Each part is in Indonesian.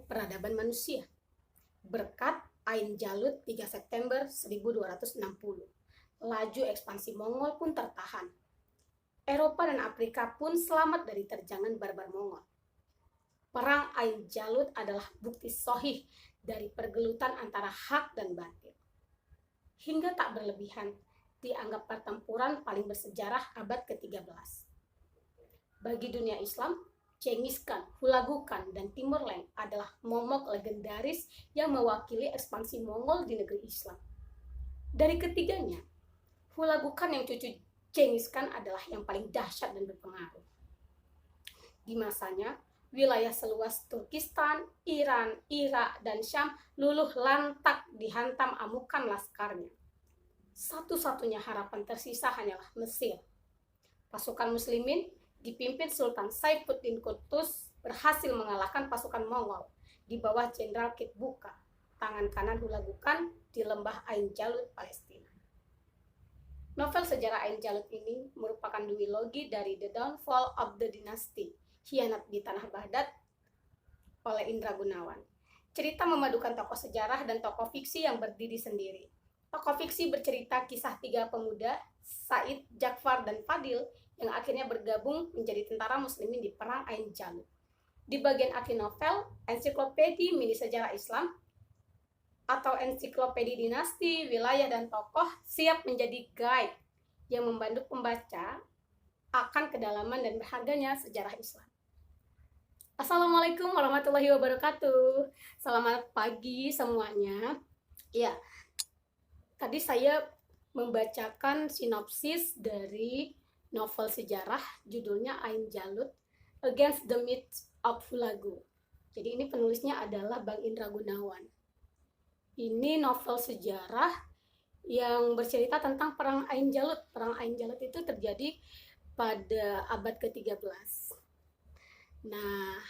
peradaban manusia berkat Ain Jalut 3 September 1260. Laju ekspansi Mongol pun tertahan. Eropa dan Afrika pun selamat dari terjangan barbar Mongol. Perang Ain Jalut adalah bukti sahih dari pergelutan antara hak dan batil. Hingga tak berlebihan, dianggap pertempuran paling bersejarah abad ke-13. Bagi dunia Islam, Genghis Khan, Hulagu Khan, dan Timur Leng adalah momok legendaris yang mewakili ekspansi Mongol di negeri Islam. Dari ketiganya, Hulagu Khan yang cucu Genghis Khan adalah yang paling dahsyat dan berpengaruh. Di masanya, wilayah seluas Turkistan, Iran, Irak, dan Syam luluh lantak dihantam amukan laskarnya. Satu-satunya harapan tersisa hanyalah Mesir. Pasukan muslimin dipimpin Sultan Saifuddin Qutuz berhasil mengalahkan pasukan Mongol di bawah Jenderal Kitbuka, tangan kanan Hulagu Khan di lembah Ain Jalut, Palestina. Novel sejarah Ain Jalut ini merupakan duologi dari The Downfall of the Dynasty, Khianat di Tanah Baghdad oleh Indra Gunawan. Cerita memadukan tokoh sejarah dan tokoh fiksi yang berdiri sendiri. Tokoh fiksi bercerita kisah tiga pemuda, Said, Ja'far, dan Fadil, yang akhirnya bergabung menjadi tentara muslimin di Perang Ain Jalut. Di bagian akhir novel, ensiklopedi mini sejarah Islam atau ensiklopedi dinasti, wilayah, dan tokoh siap menjadi guide yang membantu pembaca akan kedalaman dan berharganya sejarah Islam. Assalamualaikum warahmatullahi wabarakatuh. Selamat pagi semuanya. Ya, tadi saya membacakan sinopsis dari novel sejarah judulnya Ain Jalut Against the Myth of Hulagu. Jadi ini penulisnya adalah Bang Indra Gunawan. Ini novel sejarah yang bercerita tentang Perang Ain Jalut. Perang Ain Jalut itu terjadi pada abad ke-13. Nah,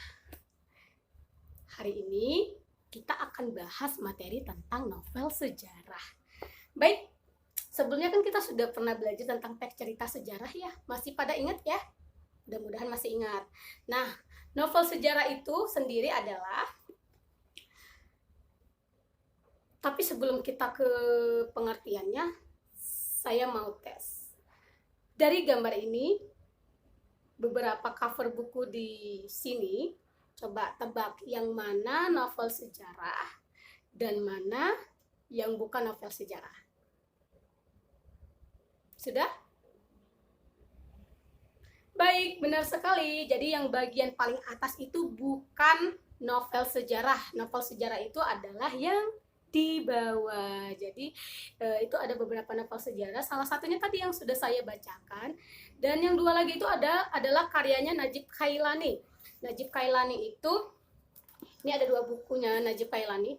hari ini kita akan bahas materi tentang novel sejarah. Baik, sebelumnya kan kita sudah pernah belajar tentang teks cerita sejarah ya. Masih pada ingat ya? Mudah-mudahan masih ingat. Nah, novel sejarah itu sendiri adalah, tapi sebelum kita ke pengertiannya, saya mau tes. Dari gambar ini, beberapa cover buku di sini, coba tebak yang mana novel sejarah dan mana yang bukan novel sejarah. Sudah? Baik, benar sekali. Jadi yang bagian paling atas itu bukan novel sejarah. Novel sejarah itu adalah yang di bawah. Jadi itu ada beberapa novel sejarah. Salah satunya tadi yang sudah saya bacakan. Dan yang dua lagi itu adalah karyanya Najib Khailani. Najib Khailani itu, ini ada dua bukunya Najib Khailani.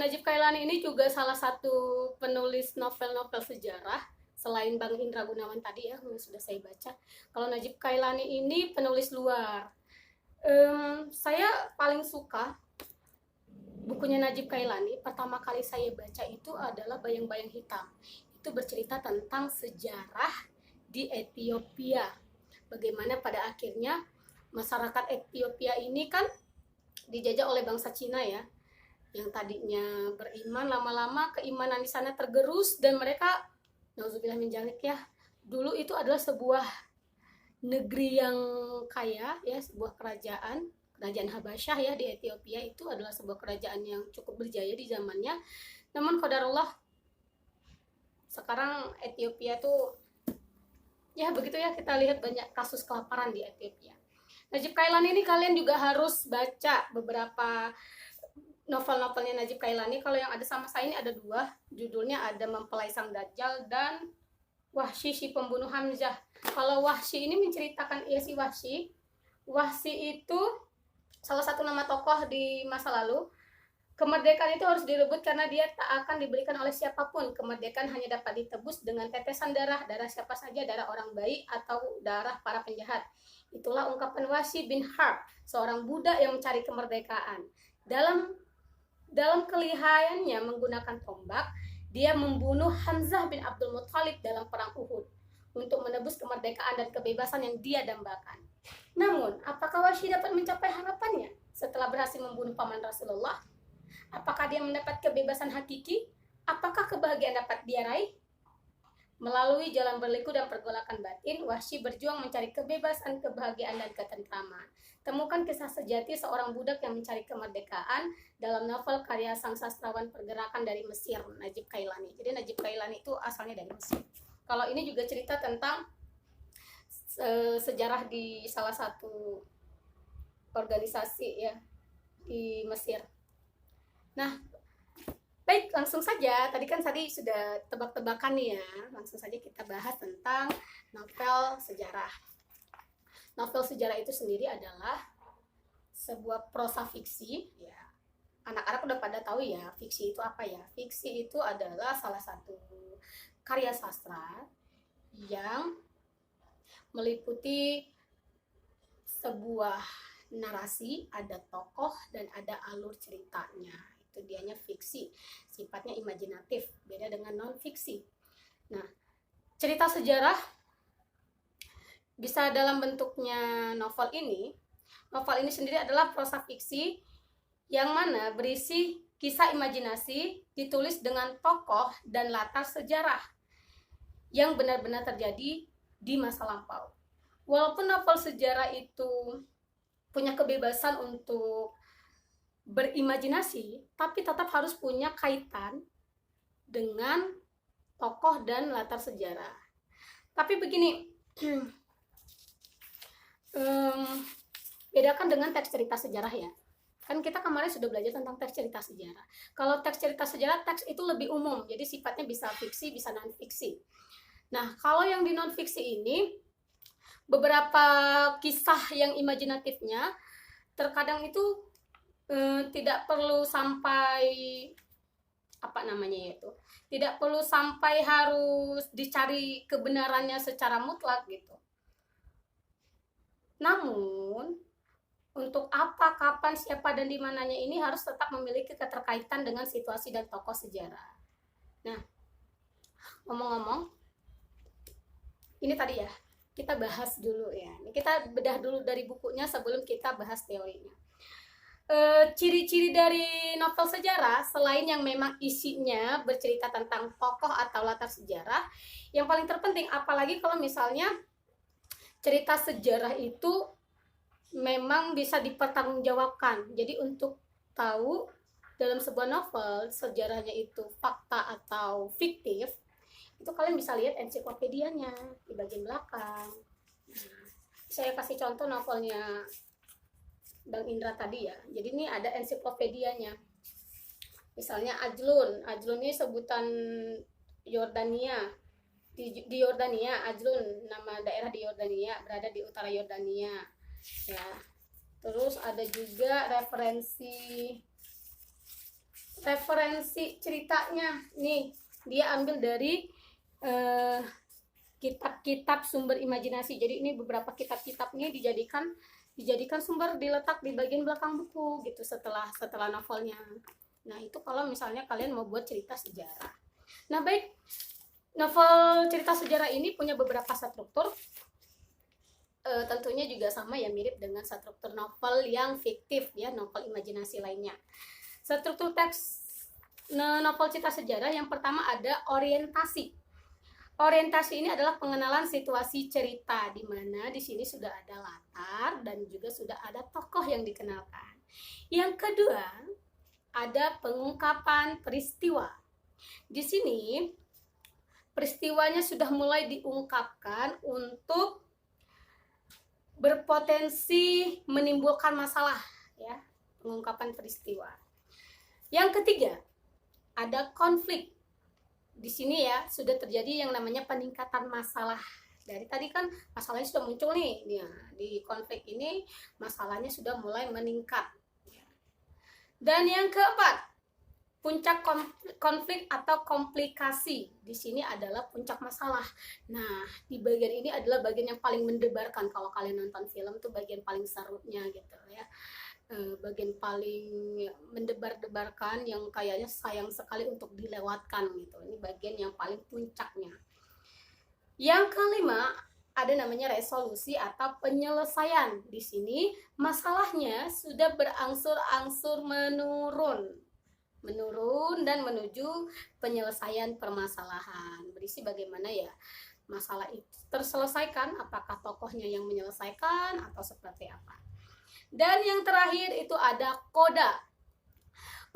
Najib Khailani ini juga salah satu penulis novel-novel sejarah. Selain Bang Indra Gunawan tadi ya, yang sudah saya baca. Kalau Najib Khailani ini penulis luar. Saya paling suka bukunya Najib Khailani. Pertama kali saya baca itu adalah Bayang-Bayang Hitam. Itu bercerita tentang sejarah di Ethiopia. Bagaimana pada akhirnya masyarakat Ethiopia ini kan dijajah oleh bangsa Cina ya. Yang tadinya beriman, lama-lama keimanan di sana tergerus dan mereka, nauzubillah min dzalik ya, dulu itu adalah sebuah negeri yang kaya ya, sebuah kerajaan Habasyah ya di Ethiopia. Itu adalah sebuah kerajaan yang cukup berjaya di zamannya. Namun qadarullah, sekarang Ethiopia tuh ya begitu ya, kita lihat banyak kasus kelaparan di Ethiopia. Najib Khailani ini kalian juga harus baca beberapa novel-novelnya Najib Khailani. Kalau yang ada sama saya ini ada dua, judulnya ada Mempelai Sang Dajjal dan Wahsy si Pembunuh Hamzah. Kalau Wahsy ini menceritakan si Wahsy itu salah satu nama tokoh di masa lalu. Kemerdekaan itu harus direbut karena dia tak akan diberikan oleh siapapun. Kemerdekaan hanya dapat ditebus dengan tetesan darah siapa saja, darah orang baik atau darah para penjahat. Itulah ungkapan Wahsy bin Harb, seorang budak yang mencari kemerdekaan. Dalam kelihayannya menggunakan tombak, dia membunuh Hamzah bin Abdul Muthalib dalam perang Uhud untuk menebus kemerdekaan dan kebebasan yang dia dambakan. Namun, apakah Wahsy dapat mencapai harapannya setelah berhasil membunuh paman Rasulullah? Apakah dia mendapat kebebasan hakiki? Apakah kebahagiaan dapat dia raih? Melalui jalan berliku dan pergolakan batin, Wahsy berjuang mencari kebebasan, kebahagiaan, dan ketentraman. Temukan kisah sejati seorang budak yang mencari kemerdekaan dalam novel karya sang sastrawan pergerakan dari Mesir, Najib Kailani. Jadi Najib Kailani itu asalnya dari Mesir. Kalau ini juga cerita tentang sejarah di salah satu organisasi ya di Mesir. Nah, baik, langsung saja. Tadi sudah tebak-tebakan nih ya. Langsung saja kita bahas tentang novel sejarah. Novel sejarah itu sendiri adalah sebuah prosa fiksi. Ya, anak-anak udah pada tahu ya, fiksi itu apa ya? Fiksi itu adalah salah satu karya sastra yang meliputi sebuah narasi, ada tokoh dan ada alur ceritanya. Itu dianya fiksi, sifatnya imajinatif, beda dengan non fiksi. Nah, cerita sejarah bisa dalam bentuknya novel ini. Novel ini sendiri adalah prosa fiksi yang mana berisi kisah imajinasi ditulis dengan tokoh dan latar sejarah yang benar-benar terjadi di masa lampau. Walaupun novel sejarah itu punya kebebasan untuk berimajinasi, tapi tetap harus punya kaitan dengan tokoh dan latar sejarah. Tapi begini, bedakan dengan teks cerita sejarah ya. Kan kita kemarin sudah belajar tentang teks cerita sejarah. Kalau teks cerita sejarah, teks itu lebih umum, jadi sifatnya bisa fiksi, bisa non-fiksi. Nah, kalau yang di non-fiksi ini, beberapa kisah yang imajinatifnya terkadang itu tidak perlu sampai tidak perlu sampai harus dicari kebenarannya secara mutlak gitu. Namun untuk apa, kapan, siapa, dan dimananya ini harus tetap memiliki keterkaitan dengan situasi dan tokoh sejarah. Nah, ngomong-ngomong, ini tadi ya, kita bahas dulu ya. Kita bedah dulu dari bukunya sebelum kita bahas teorinya. Ciri-ciri dari novel sejarah, selain yang memang isinya bercerita tentang tokoh atau latar sejarah, yang paling terpenting, apalagi kalau misalnya cerita sejarah itu memang bisa dipertanggungjawabkan. Jadi untuk tahu dalam sebuah novel sejarahnya itu fakta atau fiktif, itu kalian bisa lihat ensiklopedianya di bagian belakang. Nah, saya kasih contoh novelnya Bang Indra tadi ya. Jadi ini ada ensiklopedianya. Misalnya Ajlun. Ajlun ini sebutan Yordania. Di Yordania, Ajlun nama daerah di Yordania, berada di utara Yordania. Ya. Terus ada juga referensi ceritanya. Nih, dia ambil dari kitab-kitab sumber imajinasi. Jadi ini beberapa kitab-kitab ini dijadikan sumber, diletak di bagian belakang buku gitu setelah novelnya. Nah, itu kalau misalnya kalian mau buat cerita sejarah. Nah, baik, novel cerita sejarah ini punya beberapa struktur. Tentunya juga sama ya, mirip dengan struktur novel yang fiktif ya, novel imajinasi lainnya. Struktur teks novel cerita sejarah yang pertama ada orientasi. Orientasi ini adalah pengenalan situasi cerita, di mana di sini sudah ada latar dan juga sudah ada tokoh yang dikenalkan. Yang kedua, ada pengungkapan peristiwa. Di sini peristiwanya sudah mulai diungkapkan untuk berpotensi menimbulkan masalah ya, pengungkapan peristiwa. Yang ketiga, ada konflik. Di sini ya sudah terjadi yang namanya peningkatan masalah. Dari tadi kan masalahnya sudah muncul nih. Ya, di konflik ini masalahnya sudah mulai meningkat. Dan yang keempat, puncak konflik atau komplikasi. Di sini adalah puncak masalah. Nah, di bagian ini adalah bagian yang paling mendebarkan. Kalau kalian nonton film tuh bagian paling serunya gitu ya. Bagian paling mendebar-debarkan yang kayaknya sayang sekali untuk dilewatkan gitu. Ini bagian yang paling puncaknya. Yang kelima ada namanya resolusi atau penyelesaian. Di sini masalahnya sudah berangsur-angsur menurun dan menuju penyelesaian permasalahan. Berisi bagaimana ya masalah itu terselesaikan, apakah tokohnya yang menyelesaikan atau seperti apa. Dan yang terakhir itu ada koda.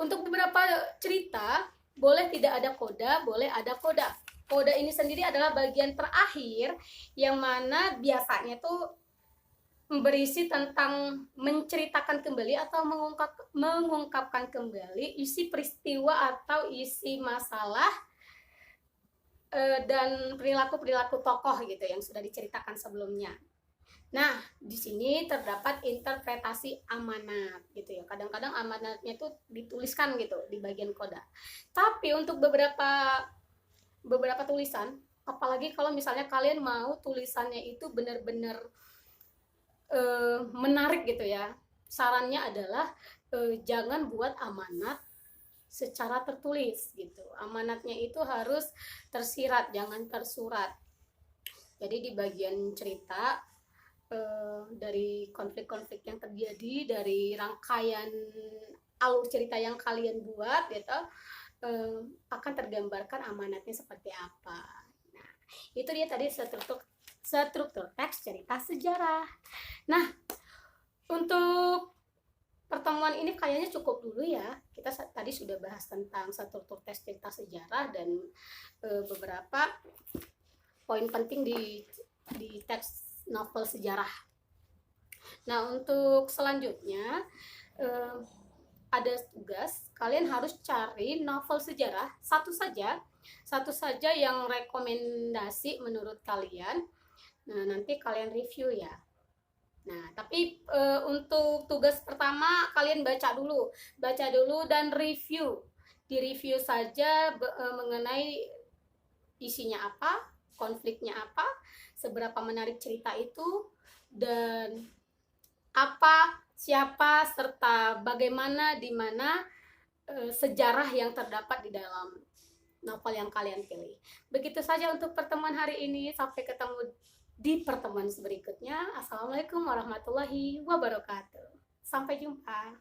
Untuk beberapa cerita boleh tidak ada koda, boleh ada koda. Koda ini sendiri adalah bagian terakhir yang mana biasanya tuh berisi tentang menceritakan kembali atau mengungkapkan kembali isi peristiwa atau isi masalah dan perilaku-perilaku tokoh gitu yang sudah diceritakan sebelumnya. Nah, di sini terdapat interpretasi amanat gitu ya. Kadang-kadang amanatnya itu dituliskan gitu di bagian koda. Tapi untuk beberapa tulisan, apalagi kalau misalnya kalian mau tulisannya itu benar-benar menarik gitu ya. Sarannya adalah jangan buat amanat secara tertulis gitu. Amanatnya itu harus tersirat, jangan tersurat. Jadi di bagian cerita dari konflik-konflik yang terjadi, dari rangkaian alur cerita yang kalian buat gitu, akan tergambarkan amanatnya seperti apa. Nah, itu dia tadi struktur teks cerita sejarah. Nah, untuk pertemuan ini kayaknya cukup dulu ya. Kita tadi sudah bahas tentang struktur teks cerita sejarah dan beberapa poin penting di teks novel sejarah. Nah, untuk selanjutnya ada tugas, kalian harus cari novel sejarah satu saja yang rekomendasi menurut kalian. Nah, nanti kalian review ya. Nah, tapi untuk tugas pertama kalian baca dulu dan review. Di-review saja mengenai isinya apa, konfliknya apa, seberapa menarik cerita itu, dan apa, siapa, serta bagaimana, di mana sejarah yang terdapat di dalam novel yang kalian pilih. Begitu saja untuk pertemuan hari ini. Sampai ketemu di pertemuan berikutnya. Assalamualaikum warahmatullahi wabarakatuh. Sampai jumpa.